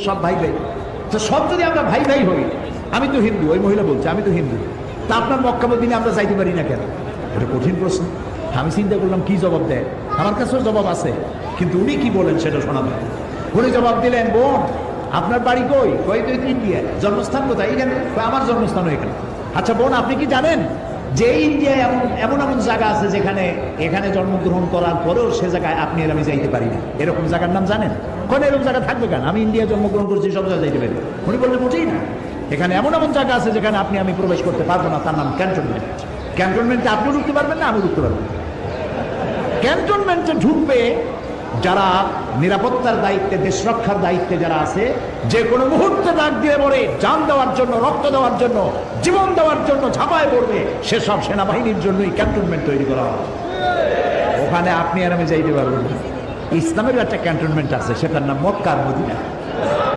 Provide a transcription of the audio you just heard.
সব ভাই ভাই। তো সব যদি আমরা ভাই ভাই হই, আমি তো হিন্দু, ওই মহিলা বলছে আমি তো হিন্দু, তা আপনার মক্কা মদিনা আমরা যাইতে পারি না কেন? এটা কঠিন প্রশ্ন। আমি চিন্তা করলাম কি জবাব দেয়। আমার কাছেও জবাব আছে, কিন্তু উনি কি বলেন সেটা শোনাবেন। উনি জবাব দিলেন, বোন আপনার বাড়ি কই? কই তো ইন্ডিয়া। জন্মস্থান কোথায়? এখানে। আমার জন্মস্থানও এখানে। আচ্ছা বোন, আপনি কি জানেন যে ইন্ডিয়ায় এমন এমন জায়গা আছে যেখানে এখানে জন্মগ্রহণ করার পরেও সে জায়গায় আপনি আর আমি যাইতে পারি না? এরকম জায়গার নাম জানেন? কোন এরকম জায়গা থাকবে কেন? আমি ইন্ডিয়া জন্মগ্রহণ করছি, সব জায়গায় যাইতে পারি। উনি বললেন বুঝি না, এখানে এমন এমন জায়গা আছে যেখানে আপনি আমি প্রবেশ করতে পারবো না, তার নাম ক্যান্টনমেন্ট। ক্যান্টনমেন্টে আপনিও ঢুকতে পারবেন না, আমি ঢুকতে পারবো না। ক্যান্টনমেন্টে ঢুকবে যারা নিরাপত্তার দায়িত্বে, দেশ রক্ষার দায়িত্বে যারা আছে, যে কোনো মুহূর্তে ডাক দিয়ে পড়ে জান দেওয়ার জন্য, রক্ত দেওয়ার জন্য, জীবন দেওয়ার জন্য ঝাঁপায় পড়বে, সেসব সেনাবাহিনীর জন্যই ক্যান্টনমেন্ট তৈরি করা হয়। ওখানে আপনি আর আমি যাইতে পারবো না। ইসলামের একটা ক্যান্টনমেন্ট আছে, সেটার নাম মক্কা আর মদিনা।